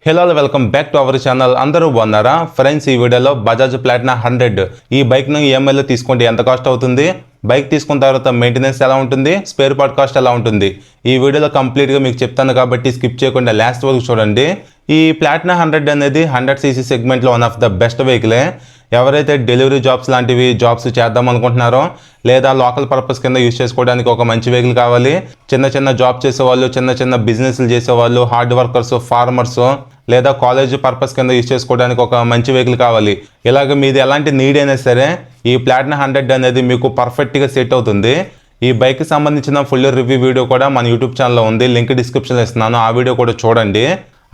Hello welcome back to our channel. అందరూ బాగున్నారా friends? ఈ వీడియోలో బజాజ్ ప్లాటినా 100 ఈ బైక్ను ఈఎంఐలో తీసుకుంటే ఎంత కాస్ట్ అవుతుంది, బైక్ తీసుకున్న తర్వాత మెయింటెనెన్స్ ఎలా ఉంటుంది, స్పేర్ పార్ట్ కాస్ట్ ఎలా ఉంటుంది, ఈ వీడియోలో కంప్లీట్గా మీకు చెప్తాను కాబట్టి స్కిప్ చేయకుండా లాస్ట్ వరకు చూడండి. ఈ ప్లాటినా 100 అనేది 100cc సెగ్మెంట్లో వన్ ఆఫ్ ద బెస్ట్ వెహికలే. ఎవరైతే డెలివరీ జాబ్స్ లాంటివి జాబ్స్ చేద్దాం అనుకుంటున్నారో లేదా లోకల్ పర్పస్ కింద యూజ్ చేసుకోవడానికి ఒక మంచి వెహికల్ కావాలి, చిన్న చిన్న జాబ్ చేసేవాళ్ళు, చిన్న చిన్న బిజినెస్లు చేసేవాళ్ళు, హార్డ్ వర్కర్స్, ఫార్మర్స్ లేదా కాలేజ్ పర్పస్ కింద యూజ్ చేసుకోవడానికి ఒక మంచి వెహికల్ కావాలి. ఇలాగ మీది ఎలాంటి నీడ్ అయినా సరే ఈ ప్లాటినా 100 అనేది మీకు పర్ఫెక్ట్గా సెట్ అవుతుంది. ఈ బైక్కి సంబంధించిన ఫుల్ రివ్యూ వీడియో కూడా మన యూట్యూబ్ ఛానల్లో ఉంది, లింక్ డిస్క్రిప్షన్లో ఇస్తున్నాను, ఆ వీడియో కూడా చూడండి.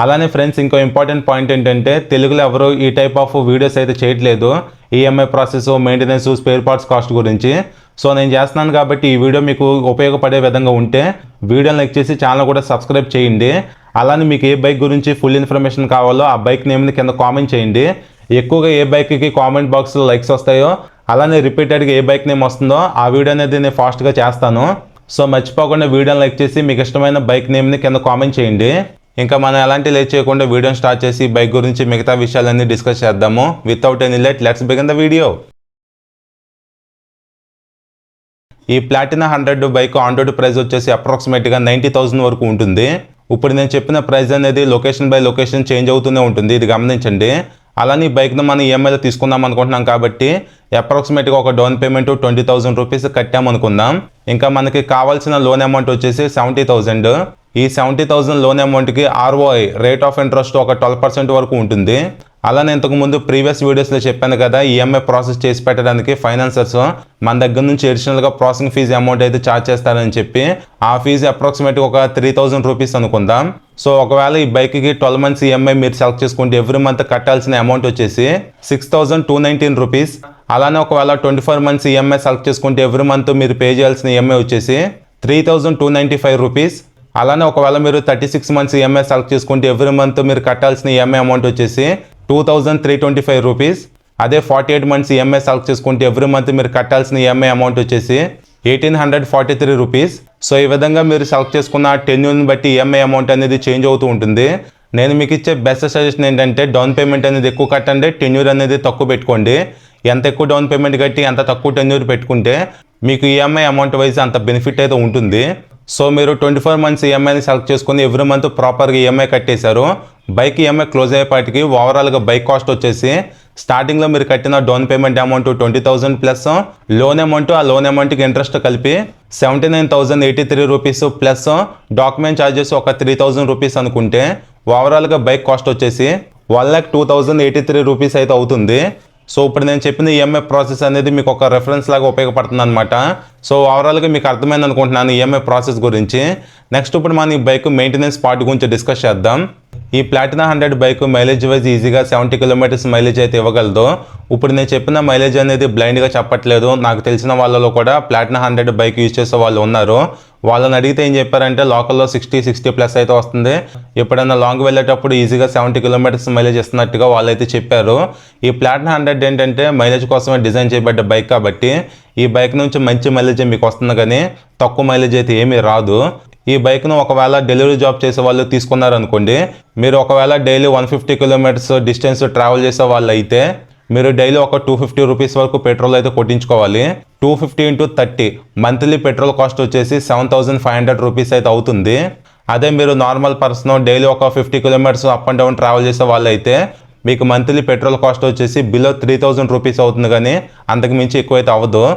అలానే ఫ్రెండ్స్, ఇంకో ఇంపార్టెంట్ పాయింట్ ఏంటంటే తెలుగులో ఎవరు ఈ టైప్ ఆఫ్ వీడియోస్ అయితే చేయట్లేదు EMI process, maintenance, spare parts cost గురించి. సో నేను చేస్తున్నాను కాబట్టి ఈ వీడియో మీకు ఉపయోగపడే విధంగా ఉంటే వీడియోని లైక్ చేసి ఛానల్ కూడా సబ్స్క్రైబ్ చేయండి. అలానే మీకు ఏ బైక్ గురించి ఫుల్ ఇన్ఫర్మేషన్ కావాలో ఆ బైక్ నేమ్ని కింద కామెంట్ చేయండి. ఎక్కువగా ఏ బైక్కి కామెంట్ బాక్స్లో లైక్స్ వస్తాయో అలానే రిపీటెడ్గా ఏ బైక్ నేమ్ వస్తుందో ఆ వీడియో అనేది నేను ఫాస్ట్గా చేస్తాను. సో మర్చిపోకుండా వీడియోని లైక్ చేసి మీకు ఇష్టమైన బైక్ నేమ్ని కింద కామెంట్ చేయండి. ఇంకా మనం ఎలాంటి లేట్ చేయకుండా వీడియోని స్టార్ట్ చేసి బైక్ గురించి మిగతా విషయాలన్నీ డిస్కస్ చేద్దాము. Without any late let's begin the video. ఈ Platina 100 bike on road price వచ్చేసి అప్రాక్సిమేట్గా 90,000 వరకు ఉంటుంది. ఇప్పుడు నేను చెప్పిన ప్రైస్ అనేది లొకేషన్ బై లొకేషన్ చేంజ్ అవుతూనే ఉంటుంది, ఇది గమనించండి. అలానే ఈ బైక్ను మనం ఈఎంఐలో తీసుకుందాం అనుకుంటున్నాం కాబట్టి అప్రాక్సిమేట్గా ఒక డౌన్ పేమెంట్ 20,000 రూపీస్ కట్టామనుకుందాం. ఇంకా మనకి కావాల్సిన లోన్ అమౌంట్ వచ్చేసి 70,000. ఈ 70,000 లోన్ అమౌంట్కి ఆర్ఓఐ రేట్ ఆఫ్ ఇంట్రెస్ట్ ఒక 12% వరకు ఉంటుంది. అలానే ఇంతకుముందు ప్రీవియస్ వీడియోస్లో చెప్పాను కదా, ఈఎంఐ ప్రాసెస్ చేసి పెట్టడానికి ఫైనాన్సర్స్ మన దగ్గర నుంచి అడిషనల్గా ప్రాసెసింగ్ ఫీజు అమౌంట్ అయితే ఛార్జ్ చేస్తారని చెప్పి ఆ ఫీజు అప్రాక్సిమేట్గా ఒక 3,000 రూపీస్ అనుకుందాం. సో ఒకవేళ ఈ బైక్కి 12 months ఈఎంఐ మీరు సెలెక్ట్ చేసుకుంటే ఎవ్రీ మంత్ కట్టాల్సిన అమౌంట్ వచ్చేసి 6,219 రూపీస్. అలానే ఒకవేళ 24 months ఈఎంఐ సెలెక్ట్ చేసుకుంటే ఎవ్రీ మంత్ మీరు పే చేయాల్సిన ఈఎంఐ వచ్చేసి 3,295 రూపీస్. అలానే ఒకవేళ మీరు 36 months ఈఎంఐ సెలెక్ట్ చేసుకుంటే ఎవ్రీ మంత్ మీరు కట్టాల్సిన ఈఎంఐ అమౌంట్ వచ్చేసి 2,325 రూపీస్. అదే 48 months ఈఎంఐ సెలెక్ట్ చేసుకుంటే ఎవ్రీ మంత్ మీరు కట్టాల్సిన ఈఎంఐ అమౌంట్ వచ్చేసి 1,843 రూపీస్. సో ఈ విధంగా మీరు సెలెక్ట్ చేసుకున్న టెన్యూర్ని బట్టి ఈఎంఐ అమౌంట్ అనేది చేంజ్ అవుతూ ఉంటుంది. నేను మీకు ఇచ్చే బెస్ట్ సజెషన్ ఏంటంటే డౌన్ పేమెంట్ అనేది ఎక్కువ కట్టండి, టెన్యూర్ అనేది తక్కువ పెట్టుకోండి. ఎంత ఎక్కువ డౌన్ పేమెంట్ కట్టి ఎంత తక్కువ టెన్యూర్ పెట్టుకుంటే మీకు ఈఎంఐ అమౌంట్ వైజ్ అంత బెనిఫిట్ అయితే ఉంటుంది. సో మీరు 24 months ఈఎంఐని సెలెక్ట్ చేసుకుని ఎవ్రీ మంత్ ప్రాపర్గా ఈఎంఐ కట్టేశారు. బైక్ ఈఎంఐ క్లోజ్ అయ్యేపాటికి ఓవరాల్గా బైక్ కాస్ట్ వచ్చేసి స్టార్టింగ్లో మీరు కట్టిన down payment amount 20,000 plus loan amount, ఆ లోన్ అమౌంట్కి ఇంట్రెస్ట్ కలిపి 79,083 రూపీస్ ప్లస్ డాక్యుమెంట్ ఛార్జెస్ ఒక 3,000 రూపీస్ అనుకుంటే ఓవరాల్గా బైక్ కాస్ట్ వచ్చేసి 1,02,083 రూపీస్ అయితే అవుతుంది. సో ఇప్పుడు నేను చెప్పిన ఈఎంఐ ప్రాసెస్ అనేది మీకు ఒక రెఫరెన్స్ లాగా ఉపయోగపడుతుంది అనమాట. సో ఓవరాల్గా మీకు అర్థమైంది అనుకుంటున్నాను ఈఎంఐ ప్రాసెస్ గురించి. నెక్స్ట్ ఇప్పుడు మనం ఈ బైక్ మెయింటెనెన్స్ పార్ట్ గురించి డిస్కస్ చేద్దాం. ఈ ప్లాటినా 100 బైక్ మైలేజ్ వైజ్ ఈజీగా 70 kilometers మైలేజ్ అయితే ఇవ్వగలదు. ఇప్పుడు నేను చెప్పిన మైలేజ్ అనేది బ్లైండ్గా చెప్పట్లేదు, నాకు తెలిసిన వాళ్ళలో కూడా ప్లాటినా 100 బైక్ యూజ్ చేసే వాళ్ళు ఉన్నారు. వాళ్ళని అడిగితే ఏం చెప్పారంటే లోకల్లో 60+ అయితే వస్తుంది, ఎప్పుడైనా లాంగ్ వెళ్ళేటప్పుడు ఈజీగా 70 kilometers మైలేజ్ ఇస్తున్నట్టుగా వాళ్ళైతే చెప్పారు. ఈ ప్లాటినా 100 ఏంటంటే మైలేజ్ కోసమే డిజైన్ చేయబడ్డ బైక్ కాబట్టి ఈ బైక్ నుంచి మంచి మైలేజ్ మీకు వస్తుంది, కానీ తక్కువ మైలేజ్ అయితే ఏమీ రాదు. ఈ బైక్ను ఒకవేళ డెలివరీ జాబ్ చేసే వాళ్ళు తీసుకున్నారనుకోండి, మీరు ఒకవేళ డైలీ 150 kilometers డిస్టెన్స్ ట్రావెల్ చేసే వాళ్ళు అయితే మీరు డైలీ ఒక 250 రూపీస్ వరకు పెట్రోల్ అయితే కొట్టించుకోవాలి. 250 into 30 మంత్లీ పెట్రోల్ కాస్ట్ వచ్చేసి 7,500 రూపీస్ అయితే అవుతుంది. అదే మీరు నార్మల్ పర్సన్ డైలీ ఒక 50 kilometers up and down travel చేసే వాళ్ళు అయితే మీకు మంత్లీ పెట్రోల్ కాస్ట్ వచ్చేసి బిలో 3,000 రూపీస్ అవుతుంది, కానీ అంతకు మించి ఎక్కువైతే అవ్వదు.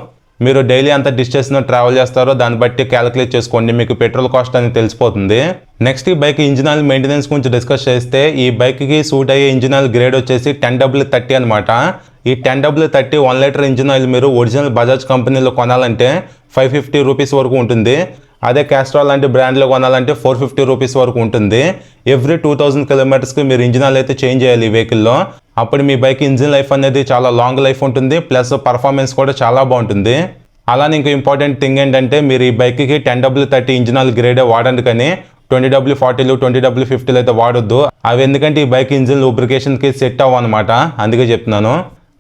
మీరు డైలీ అంత డిస్టెన్స్ను ట్రావెల్ చేస్తారో దాన్ని బట్టి క్యాలిక్యులేట్ చేసుకోండి, మీకు పెట్రోల్ కాస్ట్ అనేది తెలిసిపోతుంది. నెక్స్ట్ ఈ బైక్ ఇంజిన్ ఆయిల్ మెయింటెనెన్స్ గురించి డిస్కస్ చేస్తే ఈ బైక్కి సూట్ అయ్యే ఇంజిన్ ఆయిల్ గ్రేడ్ వచ్చేసి 10W30 అనమాట. ఈ 10W30 1 లీటర్ ఇంజిన్ ఆయిల్ మీరు ఒరిజినల్ బజాజ్ కంపెనీలో కొనాలంటే 550 రూపీస్ వరకు ఉంటుంది. అదే క్యాస్ట్రాల్ లాంటి బ్రాండ్లో కొనాలంటే 450 రూపీస్ వరకు ఉంటుంది. ఎవ్రీ 2,000 kilometersకి మీరు ఇంజిన్ ఆయిల్ అయితే చేంజ్ చేయాలి ఈ వెహికల్లో. అప్పుడు మీ బైక్ ఇంజిన్ లైఫ్ అనేది చాలా లాంగ్ లైఫ్ ఉంటుంది, ప్లస్ పర్ఫార్మెన్స్ కూడా చాలా బాగుంటుంది. అలానే ఇంకో ఇంపార్టెంట్ థింగ్ ఏంటంటే మీరు ఈ బైక్కి 10W30 ఇంజిన్ ఆయిల్ గ్రేడే వాడండి, కానీ 20W40లు 20W50లు అయితే వాడొద్దు. అవి ఎందుకంటే ఈ బైక్ ఇంజిన్ లూబ్రికేషన్కి సెట్ అవ్వనమాట, అందుకే చెప్తున్నాను.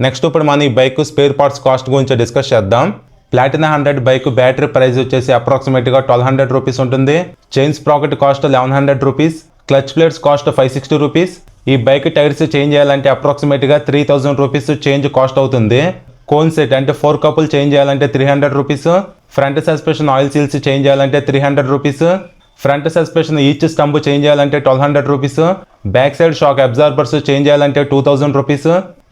నెక్స్ట్ ఇప్పుడు మనం ఈ బైక్ స్పేర్ పార్ట్స్ కాస్ట్ గురించి డిస్కస్ చేద్దాం. ప్లాటినా 100 బైక్ బ్యాటరీ ప్రైస్ వచ్చేసి అప్రాక్సిమేట్గా 1,200 రూపీస్ ఉంటుంది. Chain sprocket cost 1,100 rupees. Clutch plates cost 560 rupees. ఈ బైక్ టైర్స్ చేంజ్ చేయాలంటే అప్రాక్సిమేట్గా 3000 రూపీస్ చేంజ్ కాస్ట్ అవుతుంది. కోన్ సెట్ అంటే 4 కప్పులు చేంజ్ చేయాలంటే 300 rupees. Front suspension oil seals change చేయాలంటే 300 rupees. Front suspension each stump change చేయాలంటే 1200 rupees. Back side shock absorbers change చేయాలంటే 2000 rupees.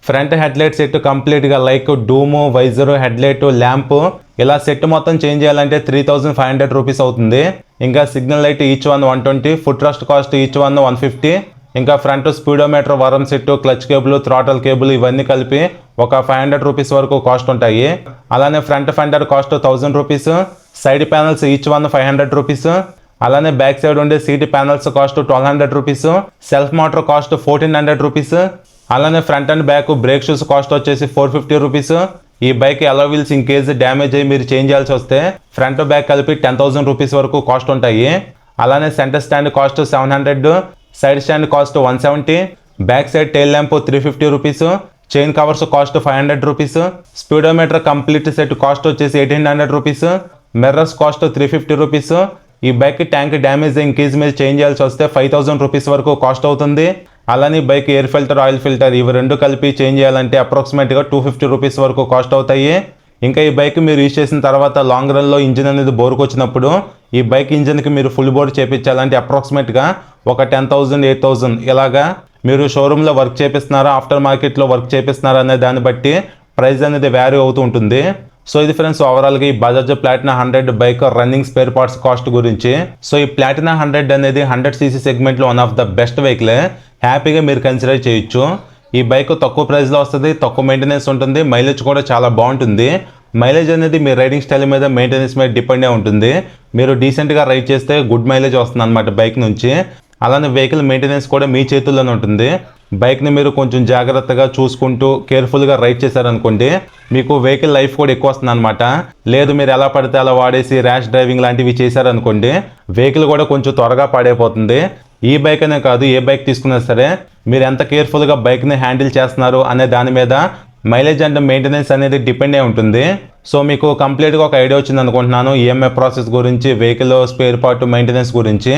Front head light set కంప్లీట్గా like dome, visor, head light, lamp ఇలా set మొత్తం change చేయాలంటే 3500 rupees అవుతుంది. ఇంకా signal light each one 120, foot rest cost each one 150. ఇంకా front speedometer, వరం set, clutch cable, throttle cable ఇవన్నీ కలిపి ఒక 500 రూపీస్ వరకు కాస్ట్ ఉంటాయి. అలానే front fender cost 1000 rupees. Side panels each one 500 rupees. అలానే బ్యాక్ సైడ్ ఉండే seat panels cost 1200 rupees. Self motor cost 1400 rupees. అలానే front and back brake shoes cost వచ్చేసి 450 రూపీస్. ఈ bike allow wheels in case damage అయ్యి మీరు change చేయాల్సి వస్తే front back కలిపి 10,000 రూపీస్ వరకు కాస్ట్ ఉంటాయి. అలానే centre stand cost 700, side stand cost 170, back side tail lamp 350 rupees, chain covers cost 500 rupees, speedometer complete set cost వచ్చేసి 1800 రూపీస్, మిర్రర్స్ కాస్ట్ 350 రూపీస్. ఈ bike tank damage in case మీరు change చేయాల్సి వస్తే 5000 rupees వరకు cost అవుతుంది. అలానే bike air filter, oil filter ఇవి రెండు కలిపి చేంజ్ చేయాలంటే అప్రాక్సిమేట్గా 250 రూపీస్ వరకు కాస్ట్ అవుతాయి. ఇంకా ఈ బైక్ మీరు యూజ్ చేసిన తర్వాత లాంగ్ రన్లో ఇంజిన్ అనేది బోర్కు వచ్చినప్పుడు ఈ బైక్ ఇంజిన్కి మీరు ఫుల్ బోర్డ్ చేయించాలంటే అప్రాక్సిమేట్గా ఒక 10,000, 8,000 ఇలాగా మీరు షోరూంలో వర్క్ చేపిస్తున్నారా, ఆఫ్టర్ మార్కెట్లో వర్క్ చేపిస్తున్నారా అనే దాన్ని బట్టి ప్రైస్ అనేది వ్యారీ అవుతూ ఉంటుంది. సో ఇది ఫ్రెండ్స్ ఓవరాల్గా ఈ Bajaj Platina 100 bike running spare parts cost గురించి. సో ఈ ప్లాటినా 100 అనేది 100cc సెగ్మెంట్లో వన్ ఆఫ్ ద బెస్ట్ వెహికలే, హ్యాపీగా మీరు కన్సిడర్ చేయొచ్చు. ఈ బైక్ తక్కువ ప్రైస్లో వస్తుంది, తక్కువ మెయింటెనెన్స్ ఉంటుంది, మైలేజ్ కూడా చాలా బాగుంటుంది. మైలేజ్ అనేది మీ రైడింగ్ స్టైల్ మీద, మెయింటెనెన్స్ మీద డిపెండ్ అయి ఉంటుంది. మీరు డీసెంట్గా రైడ్ చేస్తే గుడ్ మైలేజ్ వస్తుంది అనమాట బైక్ నుంచి. అలానే వెహికల్ మెయింటెనెన్స్ కూడా మీ చేతుల్లోనే ఉంటుంది. బైక్ని మీరు కొంచెం జాగ్రత్తగా చూసుకుంటూ కేర్ఫుల్గా రైడ్ చేశారనుకోండి మీకు వెహికల్ లైఫ్ కూడా ఎక్కువ వస్తుంది అనమాట. లేదు మీరు ఎలా పడితే అలా వాడేసి ర్యాష్ డ్రైవింగ్ లాంటివి చేశారనుకోండి వెహికల్ కూడా కొంచెం త్వరగా పాడైపోతుంది. ఈ బైక్ అనే కాదు, ఏ బైక్ తీసుకున్నా సరే మీరు ఎంత కేర్ఫుల్గా బైక్ని హ్యాండిల్ చేస్తున్నారు అనే దాని మీద మైలేజ్ అండ్ మెయింటెనెన్స్ అనేది డిపెండ్ అయి ఉంటుంది. సో మీకు కంప్లీట్గా ఒక ఐడియా వచ్చింది అనుకుంటున్నాను ఈఎంఐ ప్రాసెస్ గురించి, వెహికల్ స్పేర్ పార్ట్ మెయింటెనెన్స్ గురించి.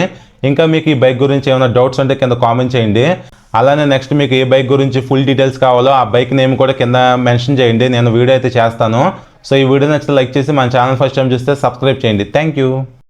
ఇంకా మీకు ఈ బైక్ గురించి ఏమైనా డౌట్స్ ఉంటే కింద కామెంట్ చేయండి. అలానే నెక్స్ట్ మీకు ఏ బైక్ గురించి ఫుల్ డీటెయిల్స్ కావాలో ఆ బైక్ నేమ్ కూడా కింద మెన్షన్ చేయండి, నేను వీడియో అయితే చేస్తాను. సో ఈ వీడియో నచ్చితే లైక్ చేసి మన ఛానల్ ఫస్ట్ టైం చూస్తే సబ్స్క్రైబ్ చేయండి. Thank you.